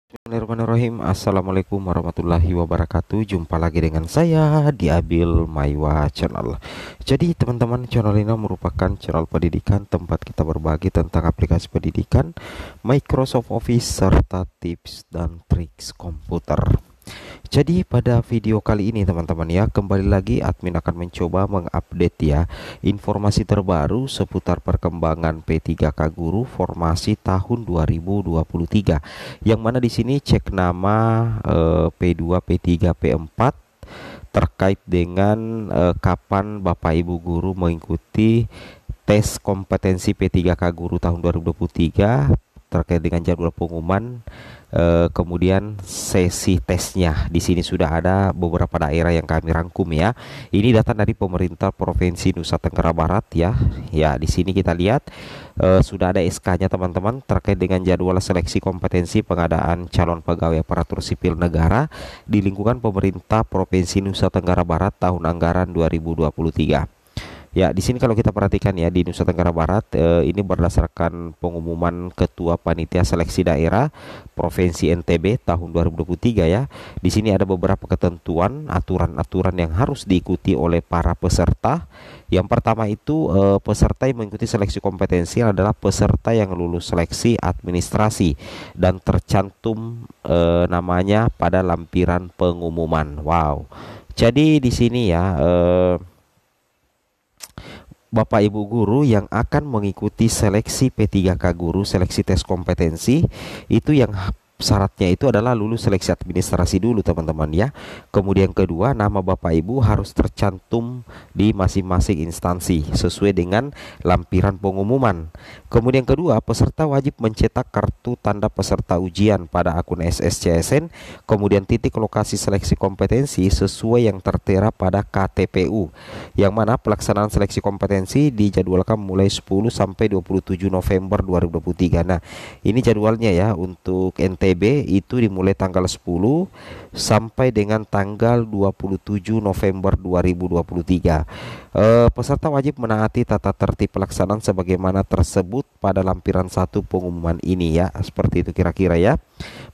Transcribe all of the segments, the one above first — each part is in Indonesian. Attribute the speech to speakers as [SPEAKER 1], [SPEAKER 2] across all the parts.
[SPEAKER 1] Bismillahirrahmanirrahim. Assalamualaikum warahmatullahi wabarakatuh. Jumpa lagi dengan saya di Abil Maiwa Channel. Jadi teman-teman, channel ini merupakan channel pendidikan tempat kita berbagi tentang aplikasi pendidikan, Microsoft Office, serta tips dan triks komputer. Jadi pada video kali ini teman-teman ya, kembali lagi admin akan mencoba mengupdate ya informasi terbaru seputar perkembangan P3K Guru formasi tahun 2023. Yang mana di sini cek nama P2, P3, P4 terkait dengan kapan Bapak Ibu guru mengikuti tes kompetensi P3K Guru tahun 2023 terkait dengan jadwal pengumuman, kemudian sesi tesnya. Di sini sudah ada beberapa daerah yang kami rangkum ya. Ini data dari pemerintah Provinsi Nusa Tenggara Barat ya. Ya, di sini kita lihat sudah ada SK-nya teman-teman terkait dengan jadwal seleksi kompetensi pengadaan calon pegawai aparatur sipil negara di lingkungan pemerintah Provinsi Nusa Tenggara Barat tahun anggaran 2023. Ya, di sini kalau kita perhatikan ya, di Nusa Tenggara Barat ini berdasarkan pengumuman Ketua Panitia Seleksi Daerah Provinsi NTB tahun 2023 ya. Di sini ada beberapa ketentuan, aturan-aturan yang harus diikuti oleh para peserta. Yang pertama itu peserta yang mengikuti seleksi kompetensi adalah peserta yang lulus seleksi administrasi dan tercantum namanya pada lampiran pengumuman. Wow. Jadi di sini ya, Bapak Ibu guru yang akan mengikuti seleksi P3K Guru, seleksi tes kompetensi, itu yang syaratnya itu adalah lulus seleksi administrasi dulu teman-teman ya. Kemudian kedua, nama Bapak Ibu harus tercantum di masing-masing instansi sesuai dengan lampiran pengumuman. Kemudian kedua, peserta wajib mencetak kartu tanda peserta ujian pada akun SSCSN, kemudian titik lokasi seleksi kompetensi sesuai yang tertera pada KTPU, yang mana pelaksanaan seleksi kompetensi dijadwalkan mulai 10 sampai 27 November 2023. Nah, ini jadwalnya ya. Untuk NTB itu dimulai tanggal 10 sampai dengan tanggal 27 November 2023. Peserta wajib menaati tata tertib pelaksanaan sebagaimana tersebut pada lampiran 1 pengumuman ini ya. Seperti itu kira-kira ya.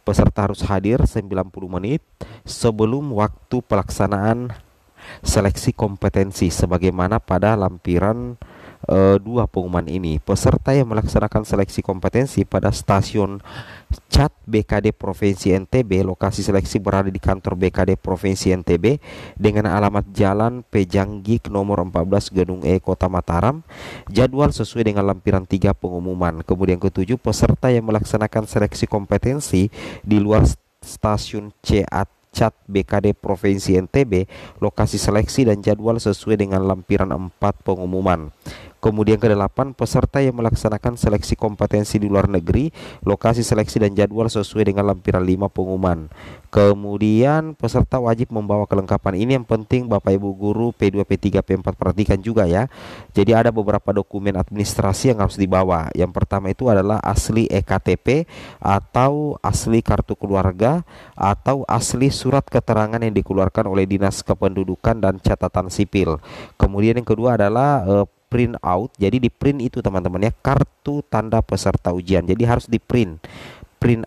[SPEAKER 1] Peserta harus hadir 90 menit sebelum waktu pelaksanaan seleksi kompetensi sebagaimana pada lampiran 2 pengumuman ini. Peserta yang melaksanakan seleksi kompetensi pada stasiun Cat BKD Provinsi NTB, lokasi seleksi berada di kantor BKD Provinsi NTB dengan alamat Jalan Pejanggik nomor 14 Gedung E Kota Mataram. Jadwal sesuai dengan lampiran 3 pengumuman. Kemudian ketujuh, peserta yang melaksanakan seleksi kompetensi di luar stasiun Cat BKD Provinsi NTB, lokasi seleksi dan jadwal sesuai dengan lampiran 4 pengumuman. Kemudian ke-8, peserta yang melaksanakan seleksi kompetensi di luar negeri, lokasi seleksi dan jadwal sesuai dengan lampiran 5 pengumuman. Kemudian peserta wajib membawa kelengkapan ini, yang penting Bapak Ibu guru P2, P3, P4 perhatikan juga ya. Jadi ada beberapa dokumen administrasi yang harus dibawa. Yang pertama itu adalah asli EKTP atau asli kartu keluarga atau asli surat keterangan yang dikeluarkan oleh Dinas Kependudukan dan Catatan Sipil. Kemudian yang kedua adalah print out. Jadi di print itu teman-teman ya, kartu tanda peserta ujian. Jadi harus di print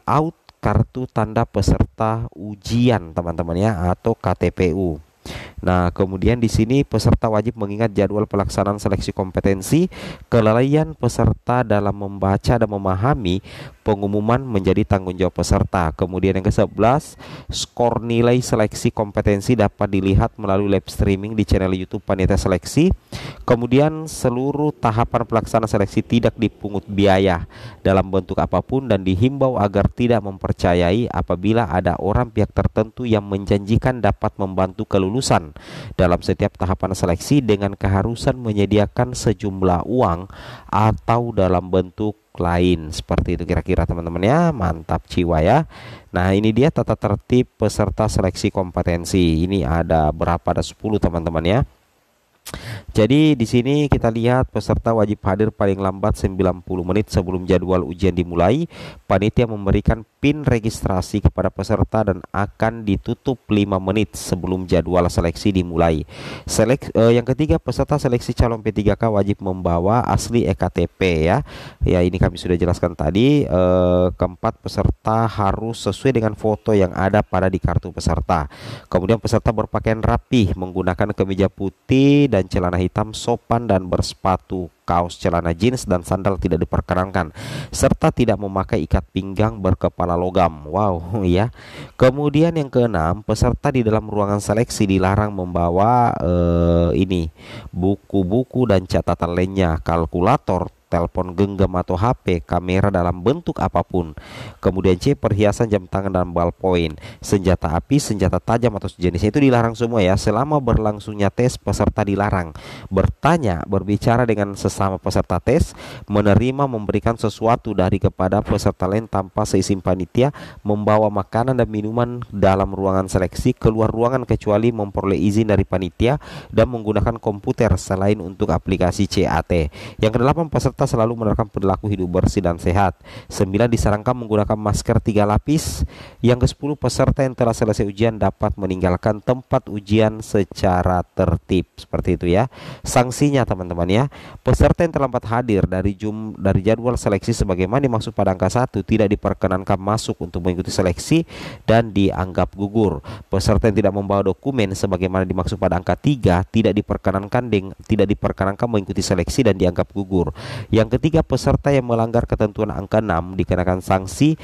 [SPEAKER 1] out kartu tanda peserta ujian teman-teman ya, atau KTPU. Nah, kemudian di sini peserta wajib mengingat jadwal pelaksanaan seleksi kompetensi. Kelalaian peserta dalam membaca dan memahami pengumuman menjadi tanggung jawab peserta. Kemudian yang ke-11, skor nilai seleksi kompetensi dapat dilihat melalui live streaming di channel YouTube Panitia Seleksi. Kemudian seluruh tahapan pelaksanaan seleksi tidak dipungut biaya dalam bentuk apapun dan dihimbau agar tidak mempercayai apabila ada orang pihak tertentu yang menjanjikan dapat membantu kelulusan dalam setiap tahapan seleksi dengan keharusan menyediakan sejumlah uang atau dalam bentuk lain. Seperti itu kira-kira teman-teman ya. Mantap jiwa ya. Nah, ini dia tata tertib peserta seleksi kompetensi. Ini ada berapa? Ada 10 teman-teman ya. Jadi di sini kita lihat peserta wajib hadir paling lambat 90 menit sebelum jadwal ujian dimulai. Panitia memberikan PIN registrasi kepada peserta dan akan ditutup 5 menit sebelum jadwal seleksi dimulai. Yang ketiga, peserta seleksi calon P3K wajib membawa asli EKTP ya. Ya, ini kami sudah jelaskan tadi. Keempat, peserta harus sesuai dengan foto yang ada pada di kartu peserta. Kemudian peserta berpakaian rapih menggunakan kemeja putih dan celana hitam sopan dan bersepatu kaos celana jeans dan sandal tidak diperkenankan serta tidak memakai ikat pinggang berkepala logam. Wow ya. Kemudian yang keenam, peserta di dalam ruangan seleksi dilarang membawa ini buku-buku dan catatan lainnya, kalkulator, telepon genggam atau HP, kamera dalam bentuk apapun. Kemudian C, perhiasan jam tangan dan ballpoint, senjata api, senjata tajam atau sejenisnya itu dilarang semua ya. Selama berlangsungnya tes, peserta dilarang bertanya, berbicara dengan sesama peserta tes, menerima, memberikan sesuatu dari kepada peserta lain tanpa seizin panitia, membawa makanan dan minuman dalam ruangan seleksi, keluar ruangan kecuali memperoleh izin dari panitia, dan menggunakan komputer selain untuk aplikasi CAT. Yang kedelapan, peserta selalu menerapkan perilaku hidup bersih dan sehat. 9, disarankan menggunakan masker 3 lapis. Yang ke-10, peserta yang telah selesai ujian dapat meninggalkan tempat ujian secara tertib. Seperti itu ya. Sanksinya teman-teman ya, peserta yang terlambat hadir dari jadwal seleksi sebagaimana dimaksud pada angka 1 tidak diperkenankan masuk untuk mengikuti seleksi dan dianggap gugur. Peserta yang tidak membawa dokumen sebagaimana dimaksud pada angka 3 tidak diperkenankan mengikuti seleksi dan dianggap gugur. Yang ketiga, peserta yang melanggar ketentuan angka 6 dikenakan sanksi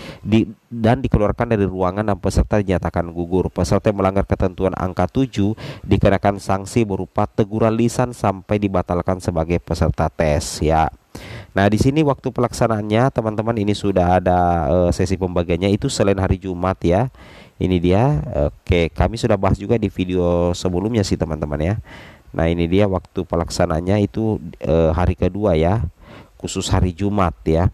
[SPEAKER 1] dan dikeluarkan dari ruangan dan peserta dinyatakan gugur. Peserta yang melanggar ketentuan angka 7 dikenakan sanksi berupa teguran lisan sampai dibatalkan sebagai peserta tes ya. Nah, di sini waktu pelaksanaannya teman-teman ini sudah ada sesi pembagiannya itu selain hari Jumat ya. Ini dia. Oke, kami sudah bahas juga di video sebelumnya sih teman-teman ya. Nah, ini dia waktu pelaksanaannya itu hari kedua ya, khusus hari Jumat ya.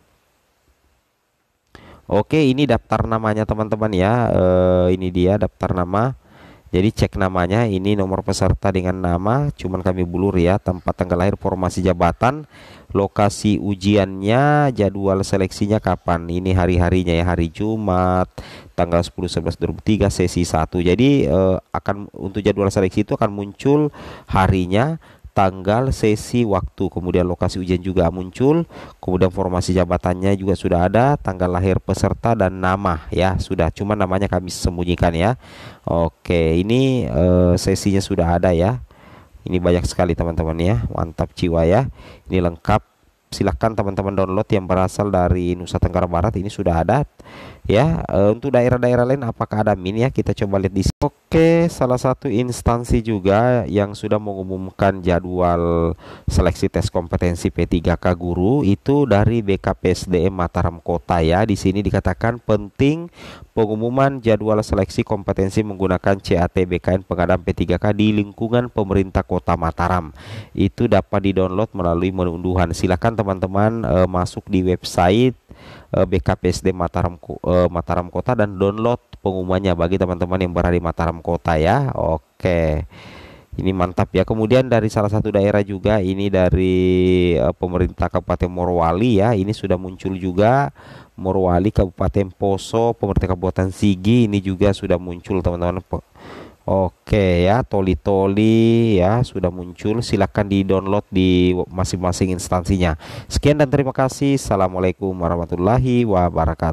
[SPEAKER 1] Oke, ini daftar namanya teman-teman ya. Ini dia daftar nama. Jadi cek namanya, ini nomor peserta dengan nama, cuman kami blur ya, tempat tanggal lahir, formasi jabatan, lokasi ujiannya, jadwal seleksinya kapan. Ini hari-harinya ya, hari Jumat tanggal 10/11/2023 sesi 1. Jadi untuk jadwal seleksi itu akan muncul harinya, tanggal, sesi, waktu, kemudian lokasi ujian juga muncul, kemudian formasi jabatannya juga sudah ada, tanggal lahir peserta dan nama ya sudah, cuma namanya kami sembunyikan ya. Oke, ini sesinya sudah ada ya. Ini banyak sekali teman-teman ya, mantap jiwa ya. Ini lengkap, silahkan teman-teman download yang berasal dari Nusa Tenggara Barat, ini sudah ada ya. Untuk daerah-daerah lain apakah ada min ya, kita coba lihat di sini. Oke, salah satu instansi juga yang sudah mengumumkan jadwal seleksi tes kompetensi P3K guru itu dari BKPSDM Mataram Kota ya. Di sini dikatakan penting pengumuman jadwal seleksi kompetensi menggunakan CAT BKN pengadaan P3K di lingkungan pemerintah Kota Mataram. Itu dapat di-download melalui menu unduhan. Silakan teman-teman masuk di website BKPSD Mataram Kota dan download pengumumannya bagi teman-teman yang berada di Mataram Kota ya. Oke, ini mantap ya. Kemudian dari salah satu daerah juga, ini dari pemerintah Kabupaten Morowali ya, ini sudah muncul juga. Morowali, Kabupaten Poso, pemerintah Kabupaten Sigi, ini juga sudah muncul teman-teman. Oke ya, toli-toli ya sudah muncul. Silahkan di-download di masing-masing instansinya. Sekian dan terima kasih. Assalamualaikum warahmatullahi wabarakatuh.